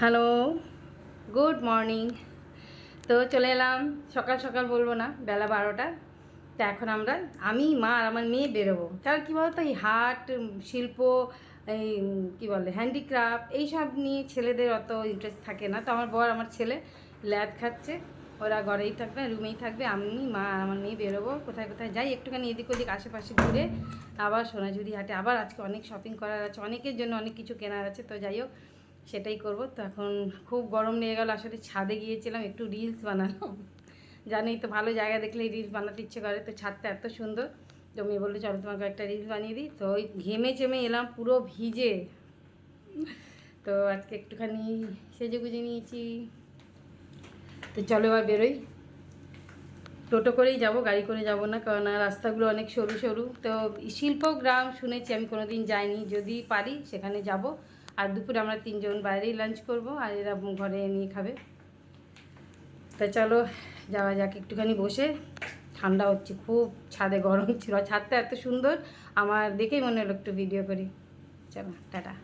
Hello, good morning. তো চলে এলাম, সকাল সকাল বলবো না, বেলা 12টা। তো এখন আমি মা আর আমার মেয়ে বেরোবো। কারণ কী বলতো, এই হাট শিল্প, এই কী বলে হ্যান্ডিক্রাফট, এইসব নিয়ে ছেলেদের অত ইন্টারেস্ট থাকে না। তো আমার বর আমার ছেলে ল্যাদ খাচ্ছে, ওরা ঘরেই থাকবে, রুমেই থাকবে। আমি মা আর আমার মেয়ে বেরোবো, কোথায় কোথায় যাই একটুখানি এদিক ওদিক আশেপাশে ঘুরে আবার সোনাঝুরি হাটে। আবার আজকে অনেক শপিং করার আছে, অনেকের জন্য অনেক কিছু কেনার আছে। তো যাই হোক, সেটাই করব। তো এখন খুব গরম লেগে গেল, আসলে ছাদে গিয়েছিলাম, একটু রিলস বানালাম। জানোই তো, ভালো জায়গা দেখলে রিলস বানাতে ইচ্ছে করে। তো ছাদটা এত সুন্দর, তো মেয়ে বললো চলো তোমাকে একটা রিলস বানিয়ে দিই। তো ওই ঘেমে চেমে এলাম পুরো ভিজে। তো আজকে একটুখানি সেজে গুজে নিয়েছি। তো চলো এবার বেরোই। টোটো করেই যাব, গাড়ি করে যাব না, কারণ রাস্তাগুলো অনেক সরু সরু। তো শিল্পগ্রাম শুনেছি, আমি কোনো দিন যাইনি, যদি পারি সেখানে যাব। আর দুপুরে আমরা 3জন বাইরেই লাঞ্চ করব, আর এরা ঘরে নিয়ে খাবে। তা চলো যাওয়া যাক। একটুখানি বসে, ঠান্ডা হচ্ছে খুব, ছাদে গরম ছিল, ছাদটা এত সুন্দর আমার দেখেই মনে হলো একটু ভিডিও করি। চলো টাটা।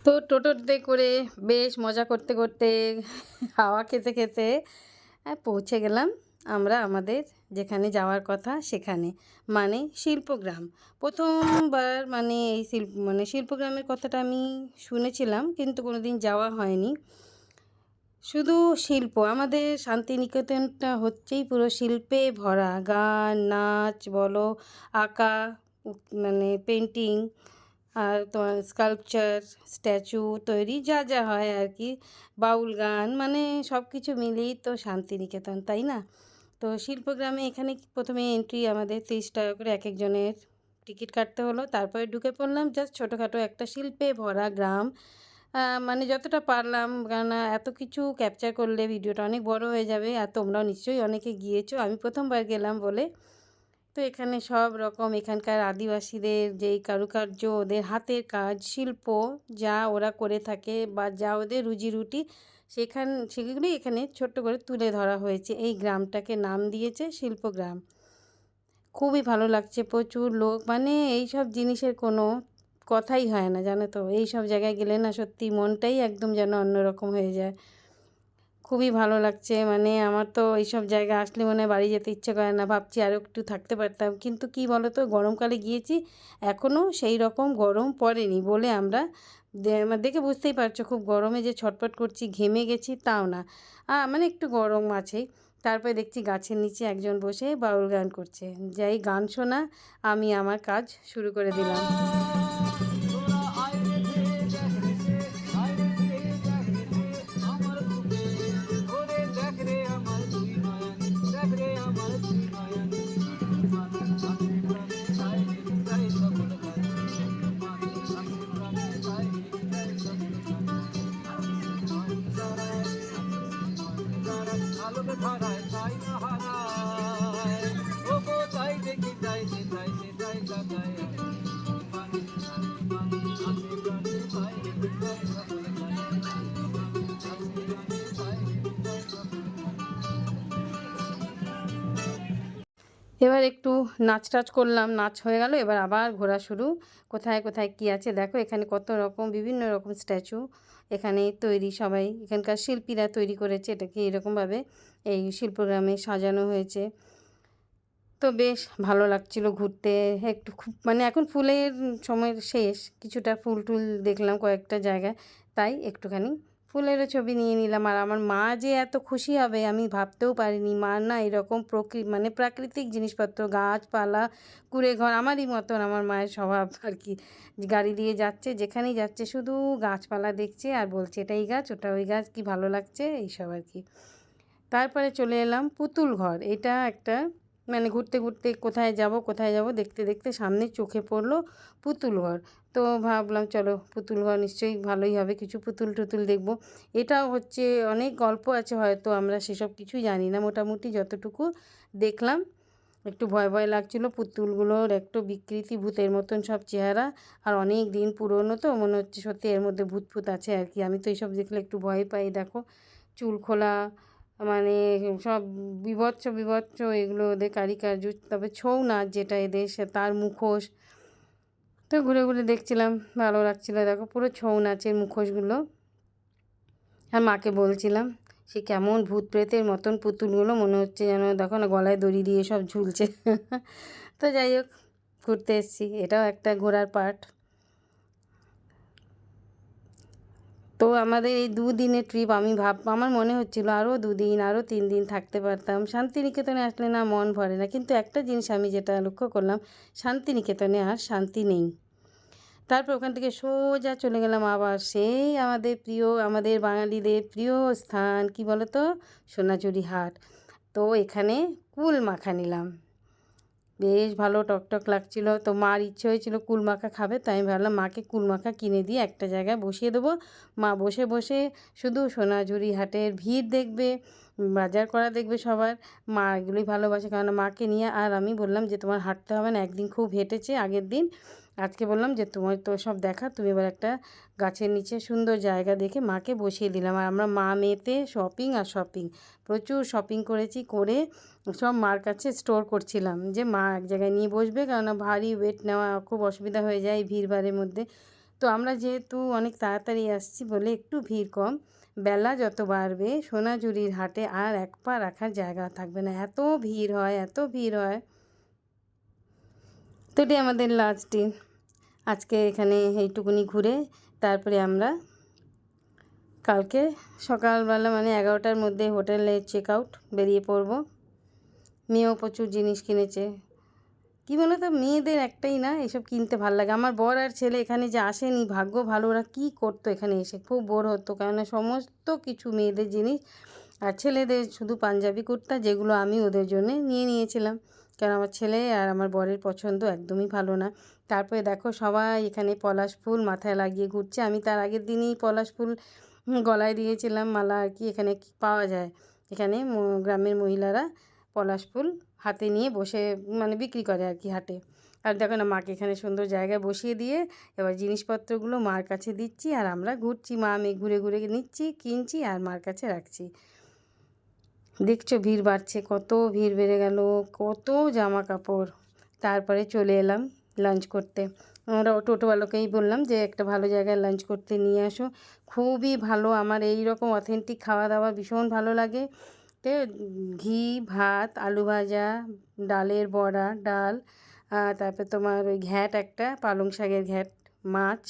তো টোটোতে করে বেশ মজা করতে করতে, হাওয়া খেতে খেতে পৌঁছে গেলাম আমরা আমাদের যেখানে যাওয়ার কথা সেখানে, মানে শিল্পগ্রাম। প্রথমবার মানে এই শিল্পগ্রামের কথাটা আমি শুনেছিলাম, কিন্তু কোনো দিন যাওয়া হয়নি। শুধু শিল্প, আমাদের শান্তিনিকেতনটা হচ্ছেই পুরো শিল্পে ভরা। গান, নাচ বলো, আঁকা, মানে পেন্টিং, আর তোমার স্কাল্পচার, স্ট্যাচু তৈরি, যা যা হয় আর কি, বাউল গান, মানে সব কিছু মিলেই তো শান্তিনিকেতন, তাই না? তো শিল্পগ্রামে এখানে প্রথমে এন্ট্রি আমাদের 30 টাকা করে এক একজনের টিকিট কাটতে হলো। তারপরে ঢুকে পড়লাম, জাস্ট ছোটোখাটো একটা শিল্পে ভরা গ্রাম। মানে যতটা পারলাম, কেন এত কিছু ক্যাপচার করলে ভিডিওটা অনেক বড় হয়ে যাবে, আর তোমরাও নিশ্চয়ই অনেকে গিয়েছো, আমি প্রথমবার গেলাম বলে। তো এখানে সব রকম এখানকার আদিবাসীদের যেই কারুকার্য, ওদের হাতের কাজ, শিল্প, যা ওরা করে থাকে বা যা ওদের রুজি রুটি, সেগুলি এখানে ছোট্ট করে তুলে ধরা হয়েছে। এই গ্রামটাকে নাম দিয়েছে শিল্পগ্রাম। খুবই ভালো লাগছে, প্রচুর লোক, মানে এই সব জিনিসের কোনো কথাই হয় না, জানো তো। এই সব জায়গায় গেলে না সত্যি মনটাই একদম যেন অন্যরকম হয়ে যায়। খুবই ভালো লাগছে, মানে আমার তো এইসব জায়গা আসলে মনে হয় বাড়ি যেতে ইচ্ছে করে না, ভাবছি আরও একটু থাকতে পারতাম। কিন্তু কি বলো তো, গরমকালে গিয়েছি, এখনও সেই রকম গরম পড়েনি বলে আমরা দেখে বুঝতেই পারছো, খুব গরমে যে ছটফট করছি, ঘেমে গেছি তাও না, মানে একটু গরম আছেই। তারপরে দেখছি গাছের নিচে একজন বসে বাউল গান করছে, যাই গান শোনা, আমি আমার কাজ শুরু করে দিলাম। এবার একটু নাচ টাচ করলাম, নাচ হয়ে গেল, এবার আবার ঘোরা শুরু। কোথায় কোথায় কী আছে দেখো, এখানে কত রকম বিভিন্ন রকম স্ট্যাচু এখানে তৈরি, সবাই এখানকার শিল্পীরা তৈরি করেছে এটাকে, এরকমভাবে এই শিল্পগ্রামে সাজানো হয়েছে। তো বেশ ভালো লাগছিল ঘুরতে। একটু খুব মানে এখন ফুলের সময় শেষ, কিছুটা ফুল টুল দেখলাম কয়েকটা জায়গায়, তাই একটুখানি ফুলেরও ছবি নিয়ে নিলাম। আর আমার মা যে এত খুশি হবে আমি ভাবতেও পারিনি। মার না এরকম মানে প্রাকৃতিক জিনিসপত্র, গাছপালা, কুঁড়েঘর আমারই মতন আমার মায়ের স্বভাব আর কি। গাড়ি দিয়ে যাচ্ছে, যেখানেই যাচ্ছে শুধু গাছপালা দেখছে আর বলছে এটা এই গাছ, ওটা ওই গাছ, কী ভালো লাগছে এইসব আর কি। তারপরে চলে এলাম পুতুল ঘর। এটা একটা মানে ঘুরতে ঘুরতে কোথায় যাব দেখতে দেখতে সামনে চোখে পড়লো পুতুল ঘর। তো ভাবলাম চলো পুতুল ঘর নিশ্চয়ই ভালোই হবে, কিছু পুতুল টুতুল দেখব। এটাও হচ্ছে অনেক গল্প আছে, হয়তো আমরা সেসব কিছুই জানি না। মোটামুটি যতটুকু দেখলাম একটু ভয় ভয় লাগছিলো। পুতুলগুলোর একটু বিকৃতি, ভূতের মতন সব চেহারা, আর অনেক দিন পুরনো তো মনে হচ্ছে সত্যি এর মধ্যে ভূত ফুত আছে আর কি। আমি তো এইসব দেখলে একটু ভয় পাই। দেখো চুল খোলা, মানে সব বিভৎস বিভৎস এগুলো ওদের কারিকার্য। তবে ছৌ নাচ যেটা এদের তার মুখোশ। তো ঘুরে ঘুরে দেখছিলাম, ভালো লাগছিলো। দেখো পুরো ছৌ নাচের মুখোশগুলো। আর মাকে বলছিলাম সে কেমন ভূত প্রেতের মতন পুতুলগুলো, মনে হচ্ছে যেন দেখো না গলায় দড়ি দিয়ে সব ঝুলছে। তো যাই হোক, ঘুরতে এসেছি, এটাও একটা ঘোরার পার্ট। তো আমাদের এই 2 দিনের ট্রিপ, আমি আমার মনে হচ্ছিলো আরও 2 দিন, আরও 3 দিন থাকতে পারতাম। শান্তিনিকেতনে আসলে না মন ভরে না। কিন্তু একটা জিনিস আমি যেটা লক্ষ্য করলাম, শান্তিনিকেতনে আর শান্তি নেই। তারপর ওখান থেকে সোজা চলে গেলাম আবার সেই আমাদের প্রিয়, আমাদের বাঙালিদের প্রিয় স্থান, কি বলো তো, সোনাঝুরি হাট। তো এখানে কুল মাখা নিলাম, বেশ ভালো টকটক লাগছিলো। তো মার ইচ্ছে হয়েছিল কুল মাখা খাবে, তাই আমি ভাবলাম মাকে কুল মাখা কিনে দিয়ে একটা জায়গায় বসিয়ে দেবো। মা বসে বসে শুধু সোনাঝুরি হাটের ভিড় দেখবে, বাজার করা দেখবে সবার। মা এগুলোই ভালোবাসে, কারণ মাকে নিয়ে। আর আমি বললাম যে তোমার হাঁটতে হবে না, একদিন খুব হেঁটেছে আগের দিন। আজকে বললাম যে তোমার তো সব দেখা, তুমি এবার একটা গাছের নিচে সুন্দর জায়গা দেখে মাকে বসিয়ে দিলাম। আর আমরা মা মেয়েতে শপিং আর শপিং, প্রচুর শপিং করেছি, করে সব মার কাছে স্টোর করছিলাম যে মা এক জায়গায় নিয়ে বসবে, কেননা ভারী ওয়েট নেওয়া খুব অসুবিধা হয়ে যায় ভিড়ভাড়ের মধ্যে। তো আমরা যেহেতু অনেক তাড়াতাড়ি আসছি বলে একটু ভিড় কম। বেলা যত বাড়বে সোনাঝুরির হাটে আর এক পা রাখার জায়গা থাকবে না, এত ভিড় হয়, এত ভিড় হয়। তো এটাই আমাদের লাস্ট দিন। আজকে এখানে এইটুকুনি ঘুরে তারপরে আমরা কালকে সকালবেলা মানে 11টার মধ্যে হোটেলে চেক আউট, বেরিয়ে পড়ব। মেয়েও প্রচুর জিনিস কিনেছে। কী বলো তো, মেয়েদের একটাই না এসব কিনতে ভালো লাগে। আমার বর আর ছেলে এখানে যে আসেনি, ভাগ্য ভালো, ওরা কী করতো এখানে এসে, খুব বোর হতো, কেননা সমস্ত কিছু মেয়েদের জিনিস। আর ছেলেদের শুধু পাঞ্জাবি কুর্তা, যেগুলো আমি ওদের জন্য নিয়ে নিয়েছিলাম, কারণ আমার ছেলে আর আমার বরের পছন্দ একদমই ভালো না। তারপরে দেখো সবাই এখানে পলাশ ফুল মাথায় লাগিয়ে ঘুরছে। আমি তার আগের দিনই পলাশ ফুল গলায় দিয়েছিলাম মালা আর কি। এখানে পাওয়া যায়, এখানে গ্রামের মহিলারা পলাশ ফুল হাতে নিয়ে বসে মানে বিক্রি করে আর কি হাটে। আর দেখো না মাকে এখানে সুন্দর জায়গায় বসিয়ে দিয়ে এবার জিনিসপত্রগুলো মার কাছে দিচ্ছি, আর আমরা ঘুরছি, মা মেয়ে ঘুরে ঘুরে নিচ্ছি, কিনছি আর মার কাছে রাখছি। দেখছো ভিড় বাড়ছে, কত ভিড় বেড়ে গেল, কত জামা কাপড়। তারপরে চলে এলাম লাঞ্চ করতে। আমরা টোটোওয়ালাকেই বললাম যে একটা ভালো জায়গায় লাঞ্চ করতে নিয়ে আসো। খুবই ভালো, আমার এই রকম অথেন্টিক খাওয়া দাওয়া ভীষণ ভালো লাগে। তো ঘি ভাত, আলু ভাজা, ডালের বড়া, ডাল, তারপর তোমার ওই ঘ্যাট, একটা পালং শাকের ঘ্যাট, মাছ,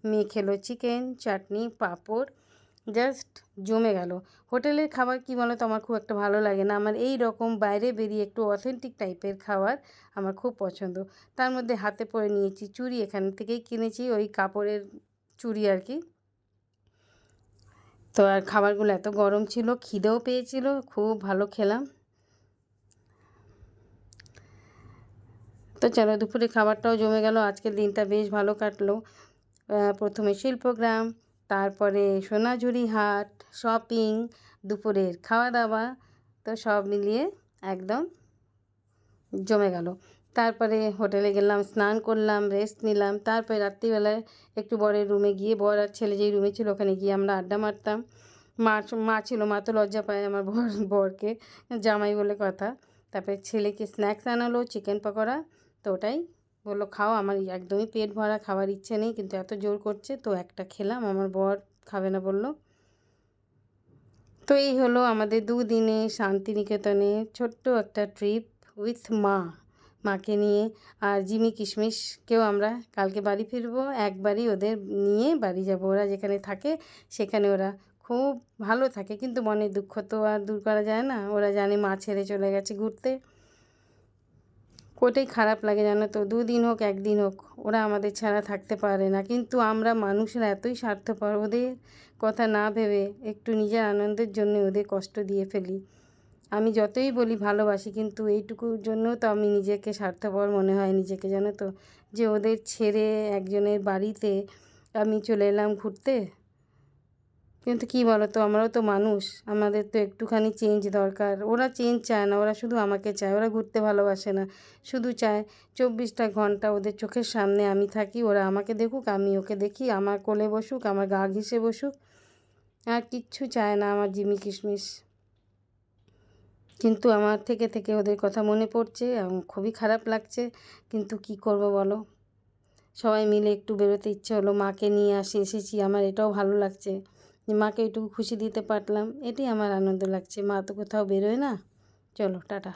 মেয়ে খেলো চিকেন, চাটনি, পাঁপড়, জাস্ট জমে গেল। হোটেলের খাবার কী বলো তো আমার খুব একটা ভালো লাগে না। আমার এই রকম বাইরে বেরিয়ে একটু অথেন্টিক টাইপের খাবার আমার খুব পছন্দ। তার মধ্যে হাতে পরে নিয়েছি চুড়ি, এখান থেকেই কিনেছি, ওই কাপড়ের চুড়ি আর কি। তো আর খাবারগুলো এত গরম ছিল, খিদেও পেয়েছিল, খুব ভালো খেলাম। তো চলো দুপুরে খাবারটাও জমে গেল, আজকের দিনটা বেশ ভালো কাটলো। প্রথমে শিল্পগ্রাম, তারপরে সোনাঝুরি হাট, শপিং, দুপুরের খাওয়া দাওয়া, তো সব মিলিয়ে একদম জমে গেল। তারপরে হোটেলে গেলাম, স্নান করলাম, রেস্ট নিলাম। তারপরে রাত্রিবেলায় একটু বরের রুমে গিয়ে, বর আর ছেলে যেই রুমে ছিল ওখানে গিয়ে আমরা আড্ডা মারতাম। মা ছিল, মা তো লজ্জা পায় আমার বরকে, জামাই বলে কথা। তারপরে ছেলেকে স্ন্যাক্স আনালো, চিকেন পকোড়া, তো ওটাই বললো খাও। আমার একদমই পেট ভরা, খাবার ইচ্ছে নেই, কিন্তু এত জোর করছে তো একটা খেলাম, আমার বর খাবে না বললো। তো এই হলো আমাদের 2 দিনে শান্তিনিকেতনে ছোট্ট একটা ট্রিপ উইথ মাকে নিয়ে। আর জিমি কিশমিশকেও আমরা কালকে বাড়ি ফিরবো, একবারই ওদের নিয়ে বাড়ি যাব। ওরা যেখানে থাকে সেখানে ওরা খুব ভালো থাকে, কিন্তু মনের দুঃখ তো আর দূর করা যায় না। ওরা জানে মা ছেড়ে চলে গেছে ঘুরতে, ওটাই খারাপ লাগে জানো তো। 2 দিন হোক 1 দিন হোক ওরা আমাদের ছাড়া থাকতে পারে না, কিন্তু আমরা মানুষরা এতই স্বার্থপর, ওদের কথা না ভেবে একটু নিজের আনন্দের জন্য ওদের কষ্ট দিয়ে ফেলি। আমি যতই বলি ভালোবাসি, কিন্তু এইটুকুর জন্য তো আমি নিজেকে স্বার্থপর মনে হয় নিজেকে, জানো তো, যে ওদের ছেড়ে একজনের বাড়িতে আমি চলে এলাম ঘুরতে। কিন্তু কী বলো তো, আমরাও তো মানুষ, আমাদের তো একটুখানি চেঞ্জ দরকার। ওরা চেঞ্জ চায় না, ওরা শুধু আমাকে চায়। ওরা ঘুরতে ভালোবাসে না, শুধু চায় 24টা ঘন্টা ওদের চোখের সামনে আমি থাকি, ওরা আমাকে দেখুক, আমি ওকে দেখি, আমার কোলে বসুক, আমার গা ঘেঁষে বসুক, আর কিচ্ছু চায় না আমার জিমি কিশমিশ। কিন্তু আমার থেকে থেকে ওদের কথা মনে পড়ছে, খুবই খারাপ লাগছে, কিন্তু কি করব বলো। সবাই মিলে একটু বেরোতে ইচ্ছে হলো, মাকে নিয়ে এসেছি, আমার এটাও ভালো লাগছে যে মাকে একটু খুশি দিতে পারলাম, এটাই আমার আনন্দ লাগছে। মা তো কোথাও বেরোয় না। চলো টাটা।